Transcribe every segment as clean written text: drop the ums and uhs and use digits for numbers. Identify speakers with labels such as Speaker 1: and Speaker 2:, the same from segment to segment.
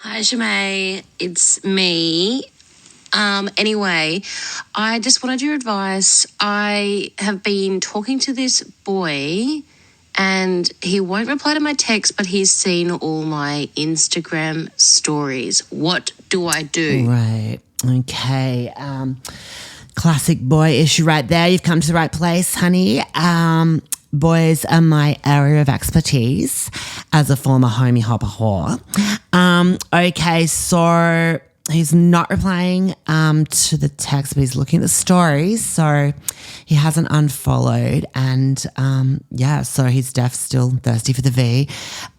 Speaker 1: Hi, Shemay. It's me. Anyway, I just wanted your advice. I have been talking to this boy and he won't reply to my text, but he's seen all my Instagram stories. What do I do?
Speaker 2: Right. Okay. Classic boy issue right there. You've come to the right place, honey. Boys are my area of expertise as a former homie hopper whore. Okay, so he's not replying to the text, but he's looking at the stories. So he hasn't unfollowed. And so he's still thirsty for the V.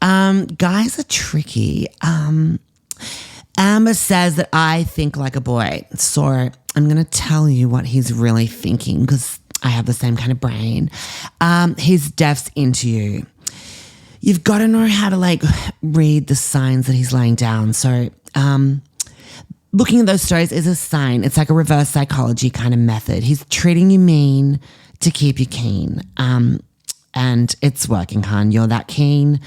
Speaker 2: Guys are tricky. Amber says that I think like a boy. So I'm going to tell you what he's really thinking because I have the same kind of brain. He's into you. You've got to know how to read the signs that he's laying down. So looking at those stories is a sign. It's like a reverse psychology kind of method. He's treating you mean to keep you keen. And it's working, hon. You're that keen.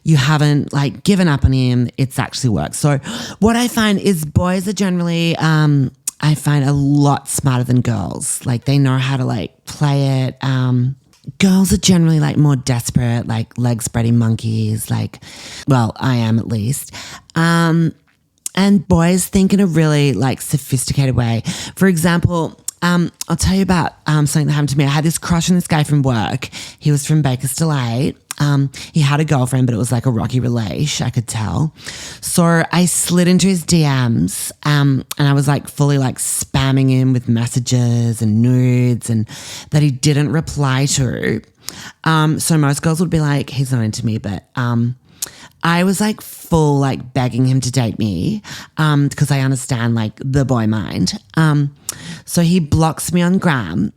Speaker 2: You haven't given up on him. It's actually worked. So what I find is boys are generally, I find a lot smarter than girls. They know how to play it. Girls are generally more desperate, leg spreading monkeys. I am at least. And boys think in a really sophisticated way. For example, I'll tell you about something that happened to me. I had this crush on this guy from work. He was from Baker's Delight. He had a girlfriend, but it was a rocky relation, I could tell. So I slid into his DMs and I was fully spamming him with messages and nudes and that he didn't reply to. So most girls would be he's not into me, but I was full begging him to date me because I understand the boy mind. So he blocks me on Gram.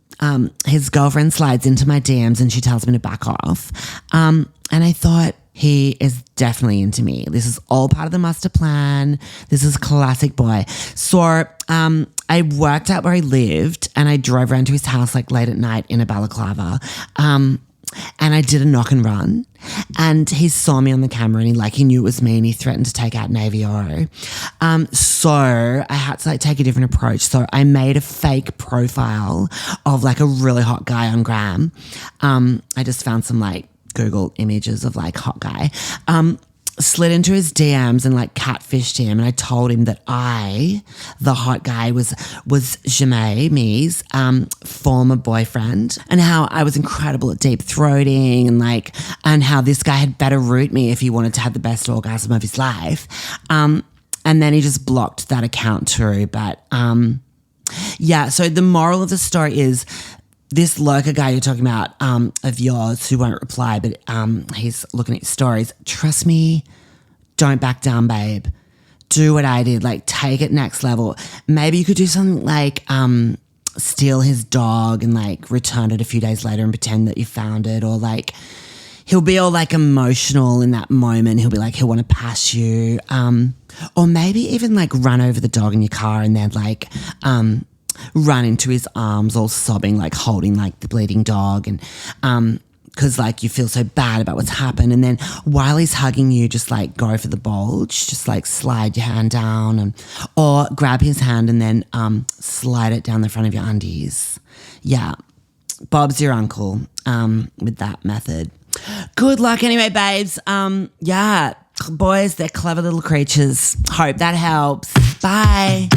Speaker 2: His girlfriend slides into my DMs and she tells me to back off. And I thought, he is definitely into me. This is all part of the master plan. This is classic boy. So I worked out where he lived and I drove around to his house late at night in a balaclava. And I did a knock and run and he saw me on the camera and he knew it was me and he threatened to take out Navy Oro. So I had to take a different approach. So I made a fake profile of a really hot guy on Gram. I just found some Google images of hot guy. Slid into his DMs and catfished him, and I told him that the hot guy, was Jamie, me's former boyfriend, and how I was incredible at deep throating and how this guy had better root me if he wanted to have the best orgasm of his life. And then he just blocked that account too. But so the moral of the story is this lurker guy you're talking about of yours who won't reply, but he's looking at your stories. Trust me, don't back down, babe. Do what I did. Take it next level. Maybe you could do something steal his dog and return it a few days later and pretend that you found it. Or he'll be all emotional in that moment. He'll be he'll want to pass you. Or maybe even run over the dog in your car and then run into his arms all sobbing, holding the bleeding dog, and because you feel so bad about what's happened. And then while he's hugging you, just go for the bulge, just slide your hand down or grab his hand and then slide it down the front of your undies. Yeah, Bob's your uncle with that method. Good luck anyway, babes. Boys, they're clever little creatures. Hope that helps. Bye.